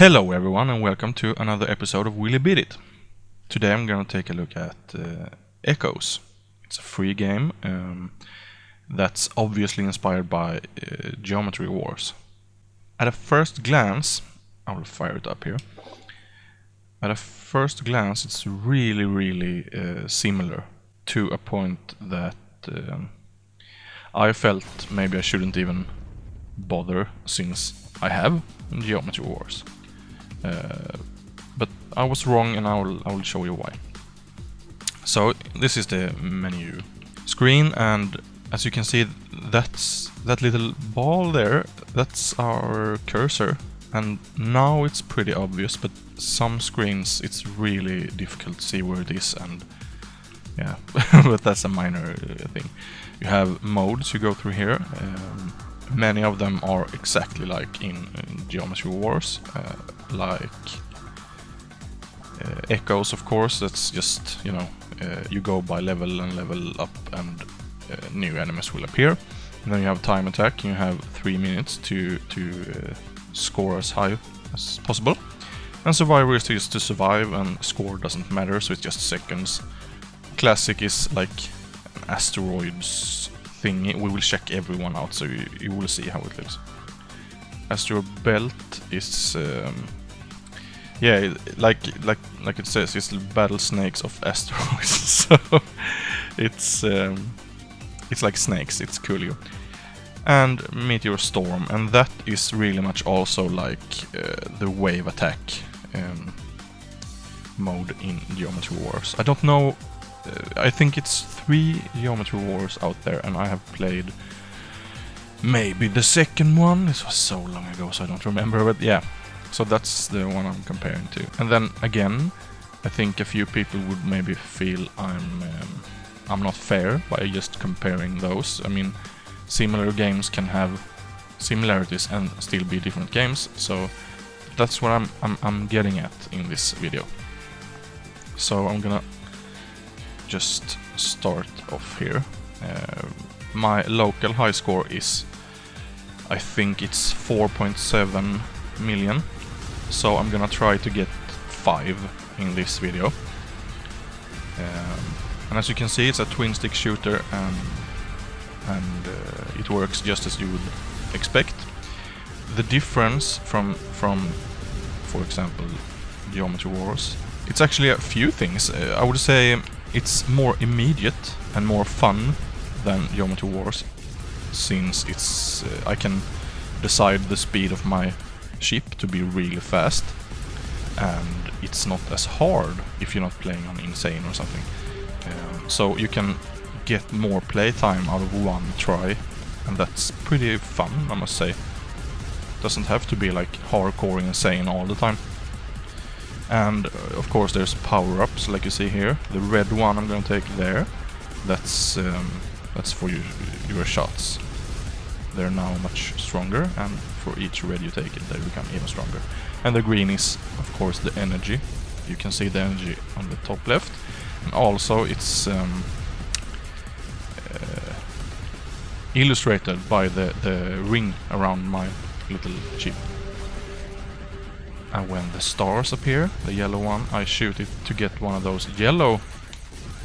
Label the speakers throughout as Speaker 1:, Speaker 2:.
Speaker 1: Hello everyone and welcome to another episode of Willy Bit It. Today I'm gonna take a look at Echoes. It's a free game that's obviously inspired by Geometry Wars. At a first glance, I will fire it up here. At a first glance it's really similar to a point that I felt maybe I shouldn't even bother since I have Geometry Wars. But I was wrong and I will show you why. So this is the menu screen, and as you can see, that little ball there, that's our cursor, and now it's pretty obvious, but some screens it's really difficult to see where it is, and yeah, but that's a minor thing. You have modes you go through here. Many of them are exactly like in Geometry Wars, like Echoes, of course. That's just, you know, you go by level and level up, and new enemies will appear. And then you have time attack. You have 3 minutes to score as high as possible. And survivor is just to survive, and score doesn't matter, so it's just seconds. Classic is like an asteroids thingy. We will check everyone out, so you will see how it looks. Astro Belt is yeah, like it says, it's battle snakes of asteroids. So it's like snakes. It's coolio. And Meteor Storm, and that is really much also like the wave attack mode in Geometry Wars. I don't know. I think it's 3 Geometry Wars out there, and I have played maybe the second one. This was so long ago, so I don't remember, but yeah. So that's the one I'm comparing to. And then again, I think a few people would maybe feel I'm not fair by just comparing those. I mean, similar games can have similarities and still be different games. So that's what I'm getting at in this video. So I'm gonna just start off here. My local high score is, I think it's 4.7 million. So I'm gonna try to get 5 in this video. And as you can see, it's a twin stick shooter, and it works just as you would expect. The difference from for example, Geometry Wars, it's actually a few things. I would say it's more immediate and more fun than Geometry Wars, since it's I can decide the speed of my ship to be really fast, and it's not as hard if you're not playing on Insane or something. So you can get more playtime out of one try, and that's pretty fun, I must say. Doesn't have to be like hardcore Insane all the time. And of course there's power-ups, like you see here. The red one I'm gonna take there. That's for your shots. They're now much stronger, and for each red you take it, they become even stronger. And the green is, of course, the energy. You can see the energy on the top left. And also it's illustrated by the ring around my little ship. And when the stars appear, the yellow one, I shoot it to get one of those yellow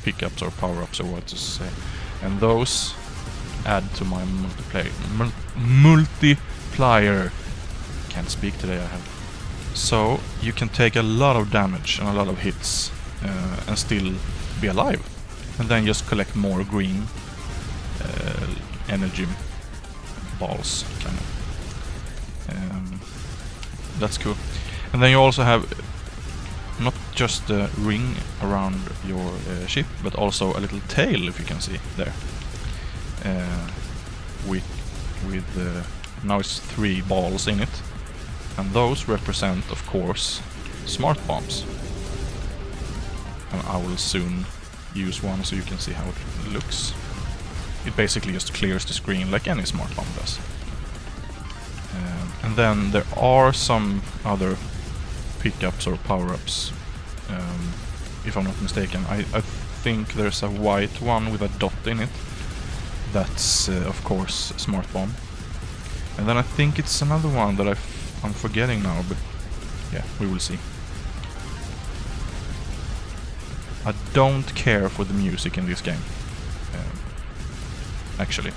Speaker 1: pickups or power-ups, or what to say. And those add to my multiplier. Can't speak today, I have. So you can take a lot of damage and a lot of hits and still be alive, and then just collect more green energy balls, kind of. That's cool. And then you also have not just the ring around your ship, but also a little tail, if you can see there. With now it's 3 balls in it, and those represent, of course, smart bombs. And I will soon use one so you can see how it looks. It basically just clears the screen like any smart bomb does. And then there are some other pickups or power-ups, if I'm not mistaken. I think there's a white one with a dot in it. That's of course Smart Bomb. And then I think it's another one that I'm forgetting now, but yeah, we will see. I don't care for the music in this game, actually.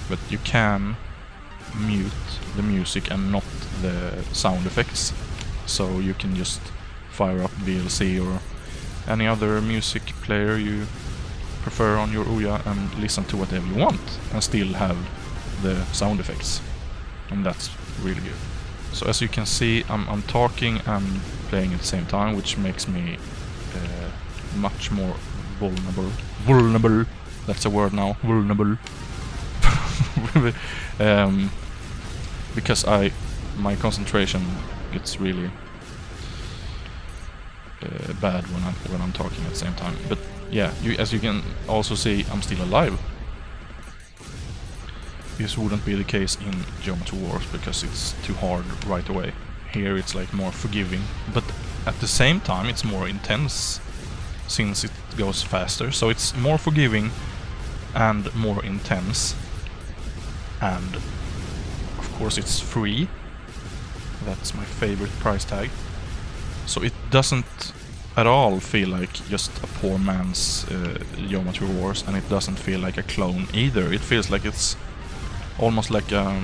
Speaker 1: But you can mute the music and not the sound effects. So you can just fire up VLC or any other music player you prefer on your OUYA and listen to whatever you want and still have the sound effects. And that's really good. So as you can see, I'm talking and playing at the same time, which makes me much more vulnerable. That's a word now, vulnerable. Because my concentration gets really bad when I'm talking at the same time. But yeah, as you can also see, I'm still alive. This wouldn't be the case in Geometry Wars because it's too hard right away. Here it's like more forgiving, but at the same time it's more intense since it goes faster. So it's more forgiving and more intense, and of course it's free. That's my favorite price tag. So it doesn't at all feel like just a poor man's Geometry Wars, and it doesn't feel like a clone either. It feels like it's almost like a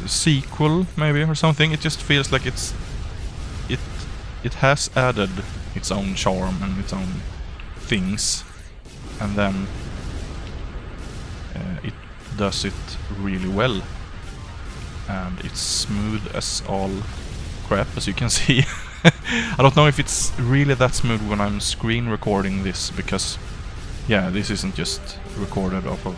Speaker 1: sequel maybe or something. It just feels like it has added its own charm and its own things, and then it does it really well, and it's smooth as all crap, as you can see. I don't know if it's really that smooth when I'm screen recording this, because yeah, this isn't just recorded off of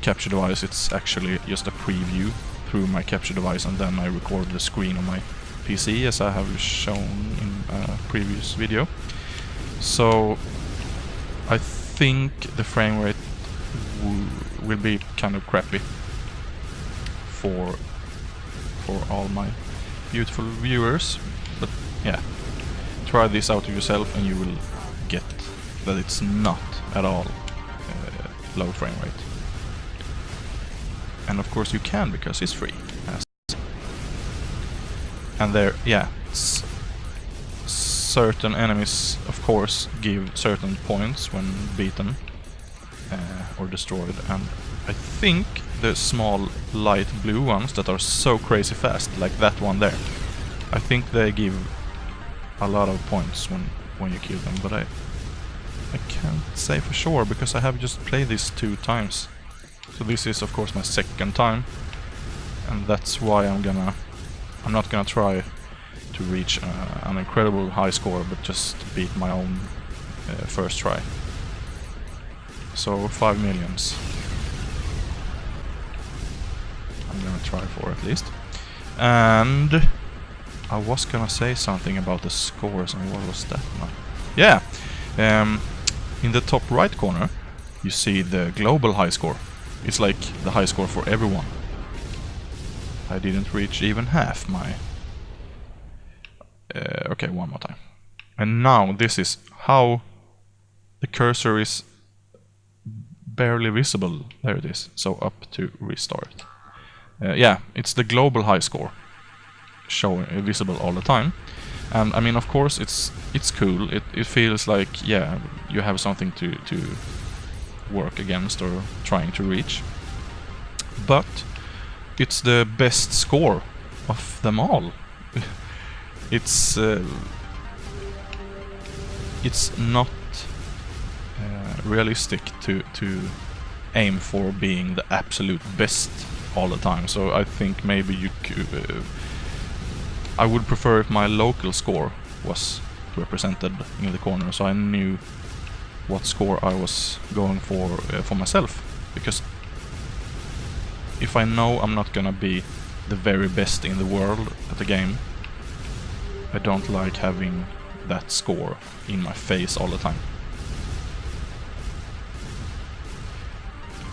Speaker 1: capture device, it's actually just a preview through my capture device, and then I record the screen on my PC, as I have shown in a previous video. So I think the frame rate will be kind of crappy for all my beautiful viewers, but yeah, try this out yourself and you will get that it's not at all low frame rate. And of course you can, because it's free. And there, yeah, certain enemies of course give certain points when beaten or destroyed, and I think the small light blue ones that are so crazy fast, like that one there, I think they give a lot of points when you kill them, but I can't say for sure because I have just played this 2 times. So this is of course my second time, and that's why I'm not gonna try to reach an incredible high score, but just beat my own first try. So 5 millions I'm gonna try for at least. And I was gonna say something about the scores, and what was that now? Yeah, in the top right corner you see the global high score. It's like the high score for everyone. I didn't reach even half my... okay, one more time. And now this is how the cursor is barely visible. There it is. So up to restart. Yeah, it's the global high score showing visible all the time. And I mean, of course, it's cool. It feels like, yeah, you have something to work against or trying to reach. But it's the best score of them all. It's not realistic to aim for being the absolute best all the time. So I think maybe you could... I would prefer if my local score was represented in the corner, so I knew what score I was going for myself. Because if I know I'm not gonna be the very best in the world at the game, I don't like having that score in my face all the time.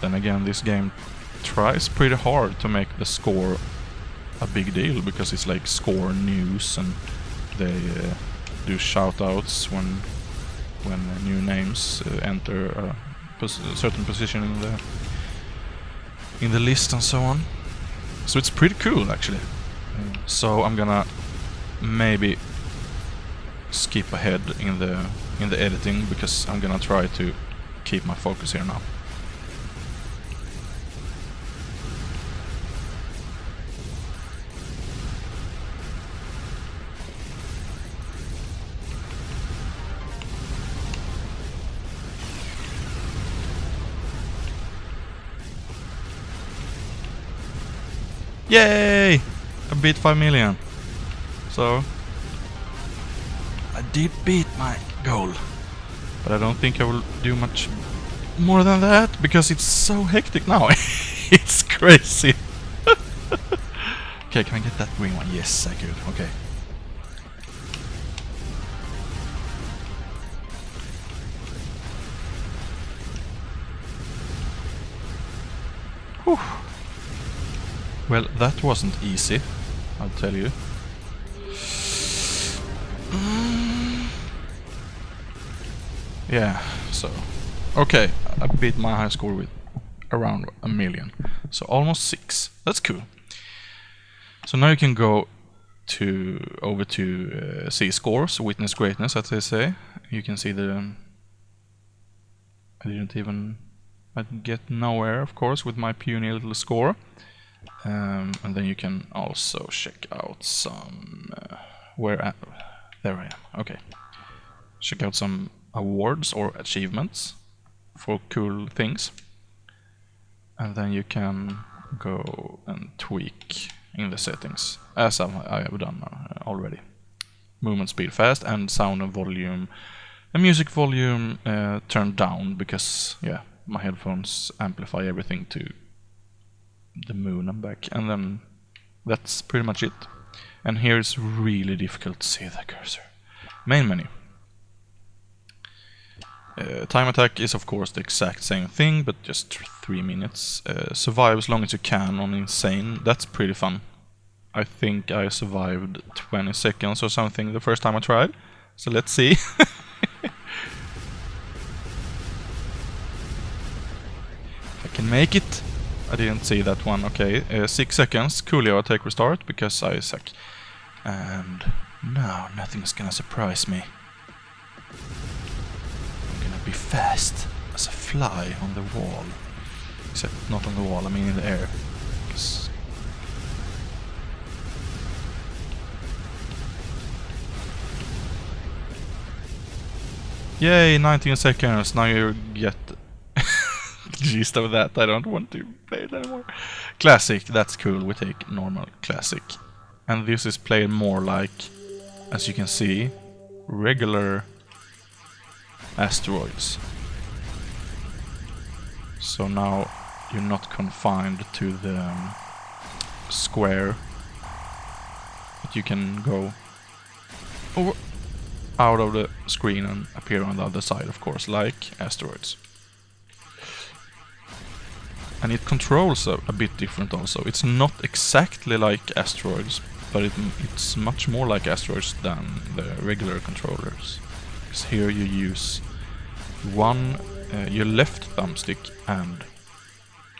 Speaker 1: Then again, this game tries pretty hard to make the score a big deal, because it's like score news, and they do shoutouts when new names enter a certain position in the list and so on. So it's pretty cool actually. So I'm gonna maybe skip ahead in the editing because I'm gonna try to keep my focus here now. Yay! I beat 5 million. So I did beat my goal. But I don't think I will do much more than that because it's so hectic now. It's crazy. Okay, can I get that green one? Yes, I could. Okay. Whew. Well, that wasn't easy, I'll tell you. Yeah, so... Okay, I beat my high score with around 1 million. So almost 6. That's cool. So now you can go over to see scores, witness greatness as they say. You can see the... I get nowhere, of course, with my puny little score. And then you can also check out some... there I am, okay. Check out some awards or achievements for cool things. And then you can go and tweak in the settings, as I have done already. Movement speed fast and sound and volume. And music volume turned down because, yeah, my headphones amplify everything to the moon and back, and then that's pretty much it. And here it's really difficult to see the cursor. Main menu. Time attack is of course the exact same thing, but just 3 minutes. Survive as long as you can on insane. That's pretty fun. I think I survived 20 seconds or something the first time I tried. So let's see. If I can make it. I didn't see that one. Okay, 6 seconds. Coolio, take restart because I suck. And now nothing's gonna surprise me. I'm gonna be fast as a fly on the wall. Except not on the wall, I mean in the air. Yay, 19 seconds. Now you get gist of that. I don't want to play it anymore. Classic, that's cool. We take normal classic. And this is played more like, as you can see, regular asteroids. So now you're not confined to the square, but you can go over, out of the screen and appear on the other side, of course, like asteroids. And it controls a bit different also. It's not exactly like asteroids, but it's much more like asteroids than the regular controllers. Because here you use your left thumbstick and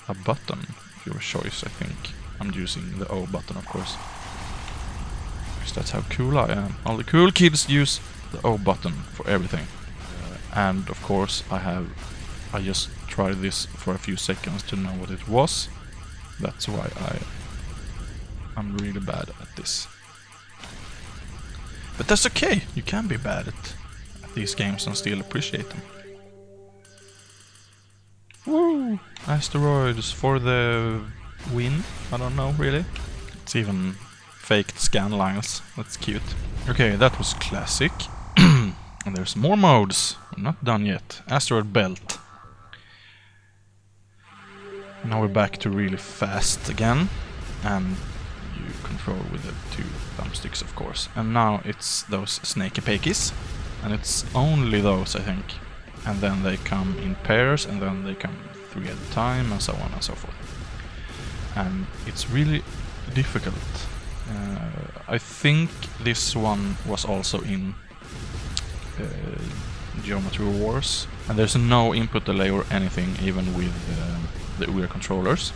Speaker 1: a button of your choice, I think. I'm using the O button, of course. Because that's how cool I am. All the cool kids use the O button for everything. And of course I just tried this for a few seconds to know what it was. That's why I'm really bad at this. But that's okay, you can be bad at these games and still appreciate them. Woo! Asteroids for the win? I don't know, really. It's even faked scan lines. That's cute. Okay, that was classic. And there's more modes. I'm not done yet. Asteroid belt. Now we're back to really fast again. And you control with the 2 thumbsticks, of course. And now it's those snaky pakies. And it's only those, I think. And then they come in pairs, and then they come 3 at a time, and so on and so forth. And it's really difficult. I think this one was also in Geometry Wars. And there's no input delay or anything, even with the OUYA controllers.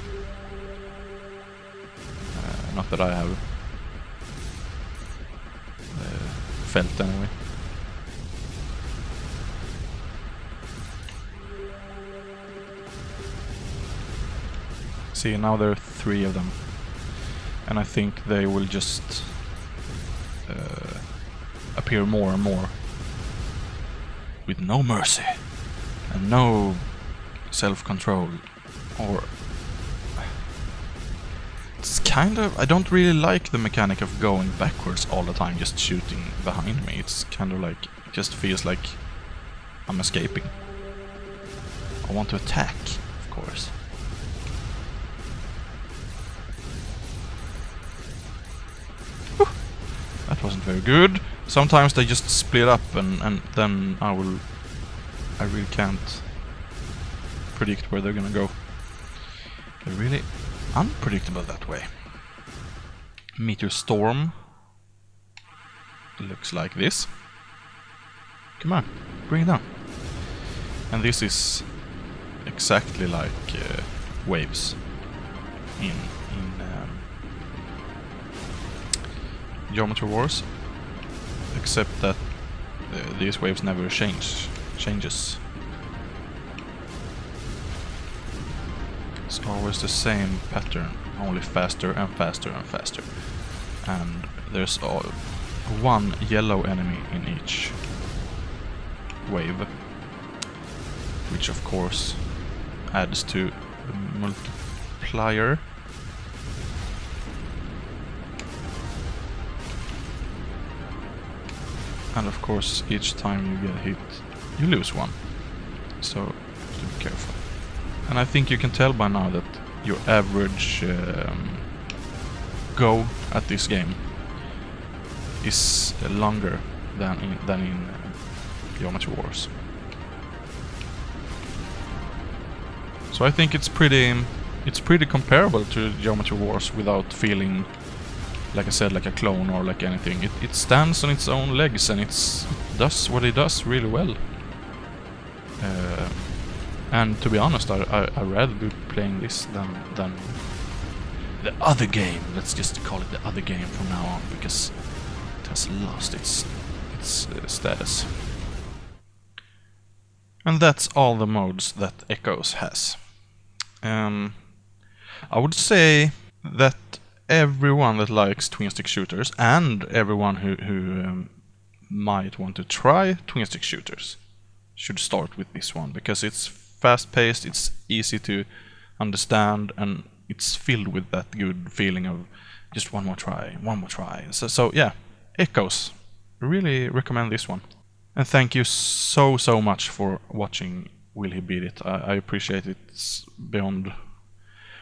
Speaker 1: Not that I have felt anyway. See, now there are 3 of them, and I think they will just appear more and more with no mercy and no self-control. Or it's kind of, I don't really like the mechanic of going backwards all the time, just shooting behind me. It's kind of like, it just feels like I'm escaping. I want to attack, of course. Whew. That wasn't very good. Sometimes they just split up and then I really can't predict where they're gonna go. They're really unpredictable that way. Meteor storm looks like this. Come on, bring it down. And this is exactly like waves in Geometry Wars, except that these waves never changes. It's always the same pattern, only faster and faster and faster. And there's one yellow enemy in each wave, which of course adds to the multiplier. And of course, each time you get hit, you lose one. So, you have to be careful. And I think you can tell by now that your average go at this game is longer than in Geometry Wars. So I think it's pretty comparable to Geometry Wars without feeling, like I said, like a clone or like anything. It stands on its own legs and it does what it does really well. And to be honest, I'd rather be playing this than the other game. Let's just call it the other game from now on, because it has lost its status. And that's all the modes that Echoes has. I would say that everyone that likes twin-stick shooters and everyone who might want to try twin-stick shooters should start with this one, because it's fast-paced, it's easy to understand, and it's filled with that good feeling of just one more try. So yeah, Echoes. Really recommend this one. And thank you so much for watching Will He Beat It. I appreciate it. It's beyond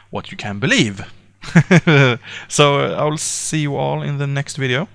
Speaker 1: what you can believe. So I'll see you all in the next video.